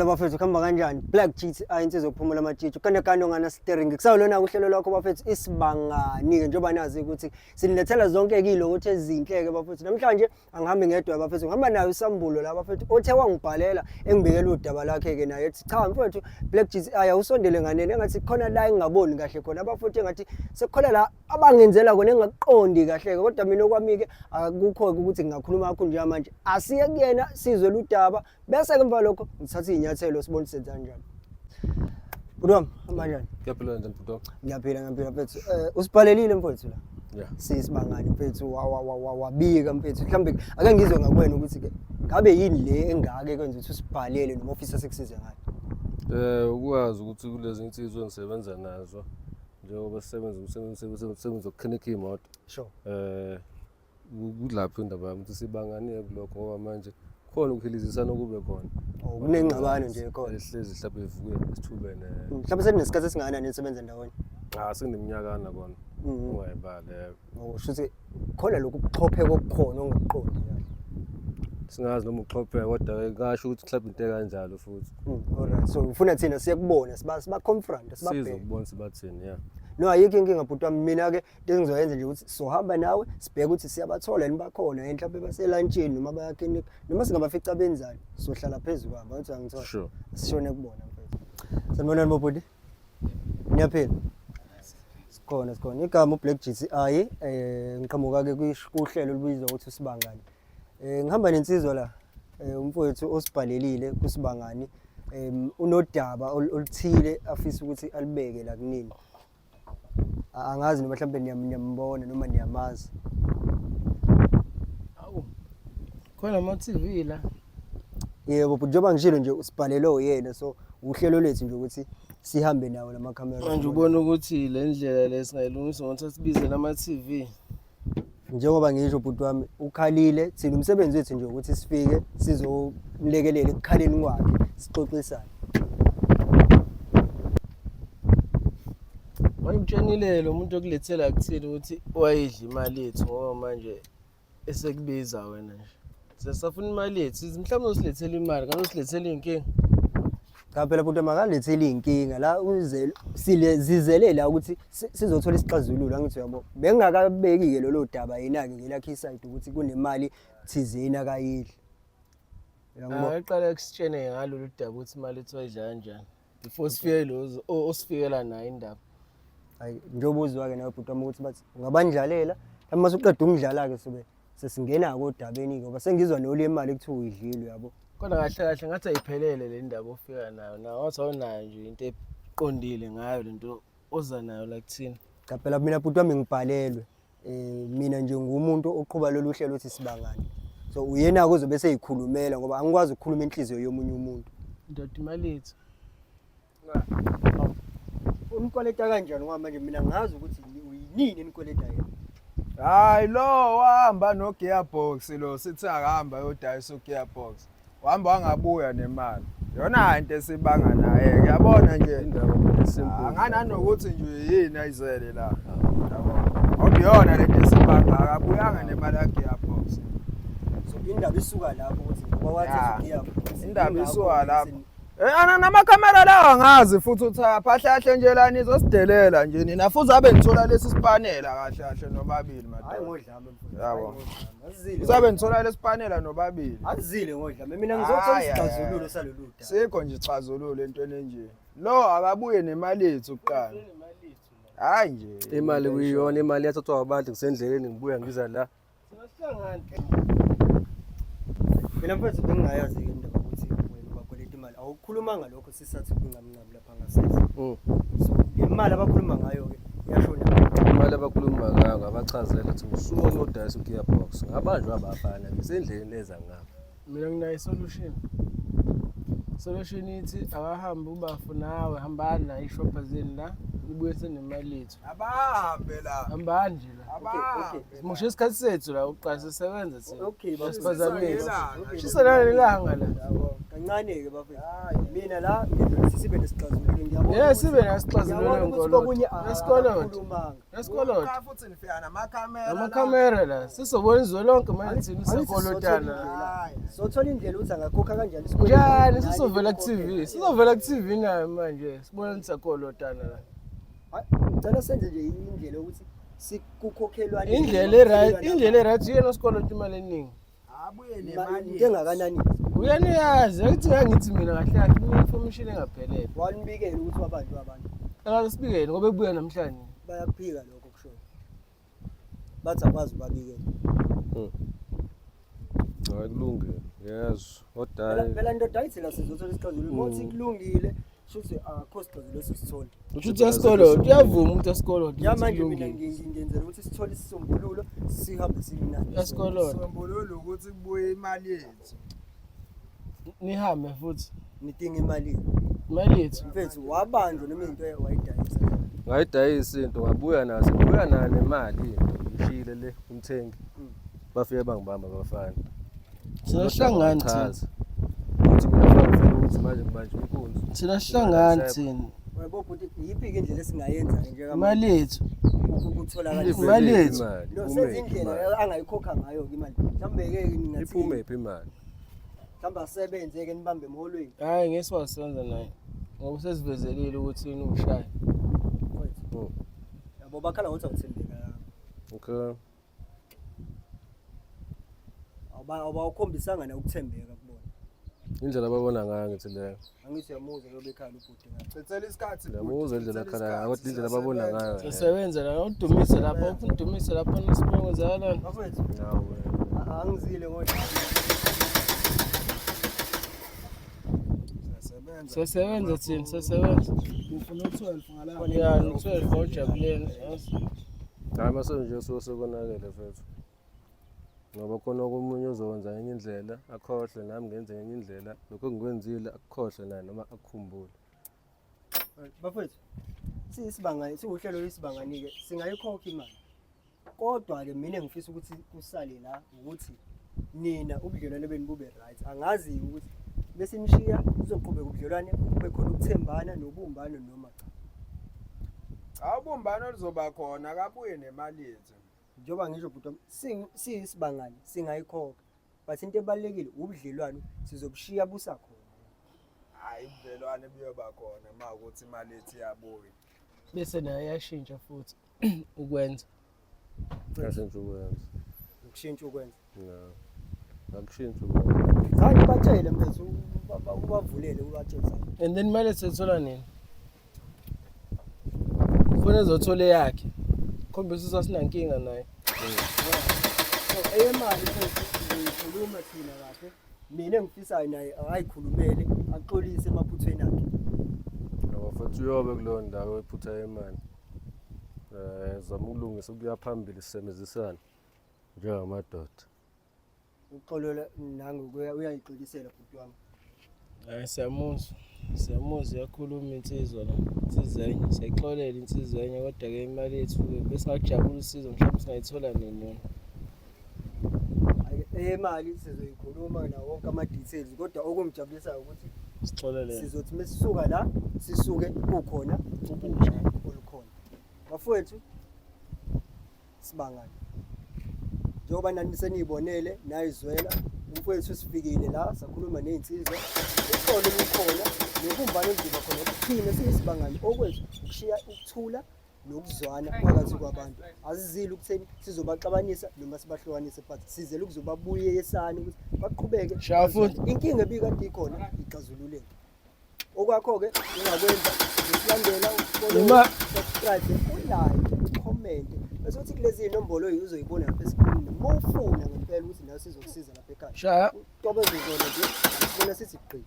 Bafethu kuhamba kanjani? Black GTI insizwa ukuphumula amatshitshi. Kanekano ngana steering. Kusawulona uhlelo lwakho bafethu isibangani ke njengoba nazi ukuthi sinilethela zonke kilo ukuthi ezinhleke bafethu. Namhlanje angihambi ngedwa bafethu. Ngihamba nayo isambulo la bafethu. Othe wangibhalela engibekela udaba lakhe ke naye ethi cha mfethu Black GTI awusondele nganene engathi khona la engingaboni kahle khona bafethu engathi sekhona la abangenzela kona engakuqondi kahle ke kodwa mina okwami ke akukho ukuthi ngingakhuluma kakho nje manje. Asiye kuyena sizwe ludaba bese ke emva lokho ngithatha inyathelo sibone senza kanjani. Bro, amanjani? Ngiyaphila njani bro? Ngiyaphila mfethu. Usibhalelile mfethu la. Yeah. Sisibangani mfethu wabika mfethu. Mhlambe ake ngizwe ngakwena ukuthi ke ngabe yini le engake kwenza ukuthi usibhalele noma officer sekusize ngayo. Ukwazi ukuthi kulezi insizwe engisebenza nazo njengoba sisebenza ukukhinika imoto. Sure. Kulapho indaba yami ukuthi sibangane kulokho ngoba manje khona ukuhilizisana kube khona. Kunengxabano nje khona. Ehlezi mhlawumbe ivuke sithubene. Mhlawumbe seninesikhathi esingana nisebenza ndawonye. Sengineminyakana kona. Ungayibale. Ushuthi khona lokhu kuxhopheka okukhona ongakuqondi kahle. Singazi noma uxhopheka kodwa ngasho ukuthi mhlawumbe into kanjalo futhi. Alright. So ufuna thina siyakubona siba confront sibabheke. Sizokubona sibathini yeah. No ayikho inkinga bhuti wami mina ke into engizoyenza nje ukuthi sohamba nawe sibheke ukuthi siyabathola yini bakhona enhlaphe baselunchini noma bayaklinik noma singabafica benzani sohlala phezulu kwabo ukuthi angithola. Sure. Sishone kubona mfethu. Sanibonani bobhuti. Niyaphila. Sikhona igama uBlack GTI ngiqhamuka ke kuhlelo olubizwa ukuthi usibangani. Ngihamba nensizwa la umfowethu osibhalelile kusibangani unodaba oluthile afisa ukuthi alibeke la kunini. Angazi noma mhlambe niyambona noma niyamazi. Awu. Khona ama TV la. Yebo njengoba ngishilo nje usibhalele oyena so uhlelo lethu nje ukuthi sihambe nawo lama camera. Manje ubona ukuthi le ndlela lesingayilungisa ngokuthi sibize nama TV. Njengoba ngisho bhuti wami ukhalile thina umsebenzi wethu nje ukuthi sifike sizomlekelela ekukhaleni kwakhe sixoxisane. Wayimtshenile lo muntu okulethela kuthini ukuthi wayidla imali yethu ngoba manje esekubiza wena nje. Sesafuna imali yethu mhlawumbe usilethele imali kanti usilethele inkinga. Cha phela bhuti makalethele inkinga la zizele la ukuthi sizothola isixazululo angithi yabo. Bengakabeki ke lolo daba yena ke ngelakhe iside ukuthi kunemali thizeni akayidli. Aqala kusitshene ngalolu daba ukuthi imali ethu wayidla kanjani. Before sifike lozo osifikela nayo indaba. Hayi njengoba uzwa ke nawe bhuti wami ukuthi bathi ungabandlalela mase uqeda ukudlala ke sobe sesingena kodabeni ngoba sengizwa nole imali ekuthiwa uyidlile yabo. Kodwa kahle ngathi ayiphelele le ndaba ofika nayo nawe wathi awunayo nje into eqondile ngayo lento oza nayo la kuthina. Cha phela mina bhuti wami ngibhalelwe mina nje ngumuntu oqhuba lolu hlelo othi sibangani. So uyena ke uzobe seyikhulumela ngoba angikwazi ukukhuluma inhliziyo yomunye umuntu. Ndoda imali yethu. Umkweleta kanjani ngoba manje mina ngazi ukuthi uyinini enikweleta yena. Hayi lo wahamba no gearbox lo sithi akahamba yodayisa gearbox. Wahamba wangabuya nemali. Yona into esibanga naye uyabona nje Indaba esimple. angananokuthi nje yini ayizele la. Yabona. Okuyona lento esibanga akabuyanga nemali ya gearbox. So indaba isuka lapho ukuthi ngoba wathi gearbox. Indaba isuka lapho. Namakhamera lawa ngazi futhi uthi aphahlahle nje la nizosidelela nje nina futhi abe nithola lesi sipanela kahle nobabili Hayi madodana. ngodlame mfowethu. Yabo. Azizile. Usabe nithola lesi panela nobabili. Azizile ngodlame. Mina ngizothola isixazululo salolu daba. Sikho nje ixazululo entweni enje. Lo akabuye nemali yethu kuqala. Hayi nje. Imali kuyiyona imali yathathwa abantu ngisendleleni ngibuya ngiza la. Sasihlangana. Mina mfethu bengingayazi ke indaba ukuthi wena bakweleta imali. Awukhuluma ngalokho sisathi kungamnqabi lapha ngasese. So le mali abakhuluma ngayo ke iyashona. Imali abakhuluma ngayo ngabachazela ukuthi usuku onodayisa ugearbox ngabanjwa abafana ngisendleleni eza ngapha. Mina nginayo solution. Solution ithi akahambe ubafu nawe hambana ishopha zeni la nibuye senemali yethu. Abahambe la. Hamba nje la. Abahambe. Musho isikhathi sethu la uqala sisebenza thina. Okay, Basiphazamisa. Basizolelanga. Shisa la lelanga la. Yabo. kancane-ke bafethu mina la ngiyena sibe nesixazululo ngiyabona Yeah, ukuthi- sibe nesixazululo ngiyabona ukuthi ngolotha. kokunye Nesikoloto. akakhulumanga. Nesikoloto. futhi nifika namakhamera Amakhamera la sisobona izwe lonke manje thina Angithi sikolotana. sothola indlela ukuthi angakhokha kanjani Njani sisovela ku-TV? Sizovela ku-TV nayo manje sibona ukuthi sakolotana la. ngicela senze nje indlela yokuthi kukhokhelwane Indlela e-right yena osikoloto imali eningi. abuye into nemali engakanani Uyaniyazi akuthi ngithi mina kahle kahle information engaphelele. wanibikele ukuthi wabantu Ake sibikele ngoba ebuya namhlanje. bayakuphika lokho kusho bathi akwazi ubabikela Hayi kulungile. Yes. Odayi. phela ndoda ayithi la sizothola isixazululo mothi kulungile shuthi akho sixazululo sisithola Uthi yasikoloto uyavuma ukuthi yasikoloto. ya manje mina ngingenzela ukuthi sithole isisombululo sihambe sinani Yasikoloto. sombululo ukuthi kubuye imali yethu Nihambe futhi. nidinga imali Imali yethu. mfethu wabanjwa noma into wayidayisa Ngayidayisa into ngabuya nazo. Buya nayo nemali into. Ngishile le umthengi. Bafike bangibamba abafana. Sinahlangana thina. Uthi mina mfana ukuthi manje ngibanje inkunzi. Sinahlangana thina. webo futhi yiphi indlela esingayenza nje Imali yethu. ukutholakala Imali yethu. no senze indlela angayikhokha ngayo ke imali mhlawumbe-ke ningathi Iphume phi imali? mhlawumbe asebenze-ke nibambe emholweni Hayi ngeke siwasenza naye. Ngoba sesivezelile ukuthi yini ushaya. yabo bakhala ngokuthi awuthembekanga Okay. awukhombisanga ukuthembeka kubona Indlela ababona ngayo ngithi leyo. angithi yamuza yobe ekhala ubhuti ngayo chithela isikhathi Yamuza indlela akhala ngayo, kodwa indlela ababona ngayo. Sisebenza la udumise lapha udumise lapha nisibongezelana. bafethu Nawe. angizile ngoba Sisebenza thina sisebenza. ufuna u12 ngala Ya no12 ngojabuleni. Hayi mase nje sosekonakele mfethu. Ngoba khona omunye uzokwenza enye indlela akhohle nami ngenze enye indlela lokho engikwenzile akukhohle naye noma akukhumbule. bafethu siyisibanga siwuhlelo lwesibangani-ke singayikhokha imali kodwa-ke mina engifisa ukuthi kusale la ukuthi nina ubudlelwane benu bube right angazi ukuthi bese nishiya kuzoqhubeka ubudlelwane kube khona ukuthembana nobumbano noma cha awubumbano lizoba khona kabuye nemali yethu njengoba ngisho bhuti siyisibangani singayikhokha but into ebalulekile ubudlelwane sizobushiya busakhona hayi ubudlelwane buyoba khona uma ukuthi imali yethu iyabuya Bese naye yashintsha futhi ukwenza. Ngashintsha ukwenza. ukushintsha ukwenza No. Akushintsha ukwenza. zange batshele mfethu ubavulele ubatshele And then imali sethola nini? Ufuna ezothola yakhe. Khombisa sasinankinga naye. eyemali futhi sizoyikhuluma thina kahle mina engifisayo naye ayikhulumele axolise emaphuthweni akhe Ngoba futhi uyobe kuleyo ndawo ephutha imali. Zama ukulungisa ukuya phambili sisebenzisana njengamadoda. uxolola nangokuya uyayixolisela bhuti wami Hayi siyamuzwa. Siyamuzwa yakhuluma insizwa la. Insizwenye siyixolela insizwenye kodwa ke imali yethu bese ngajabula usizo mhlawumbe singayithola nini yona. eyemali sizoyikhuluma nawo wonke ama-details kodwa okungijabulisayo ukuthi Sixolele. sizothi mesisuka la sisuke kukhona ubusha olukhona bafowethu sibangani njengoba nani seniyibonele nayizwela umfowethu sifikile la sakhuluma ney'nsizwa uxolo lukhona nobumbano oluzoba khona kuphine siyisibangani okwethu ukushiya ukuthula nokuzwana phakathi kwabantu asizile ukutheni sizobaxabanisa noma sibahlukanise but sizele ukuzobabuyisana ukuthi baqhubeke Shaya futhi. inkinga ebikade ikhona ixazululeke okwakho-ke ungakwenza usilandela Noma- subscribe ulike ucommente bese kuthi kulezi inombolo uzoyibona lapha esikrinini uma ufuna ngempela ukuthi nayo sizokusiza lapha ekhaya Shaya. ucobezezona nje sibona sithi gqi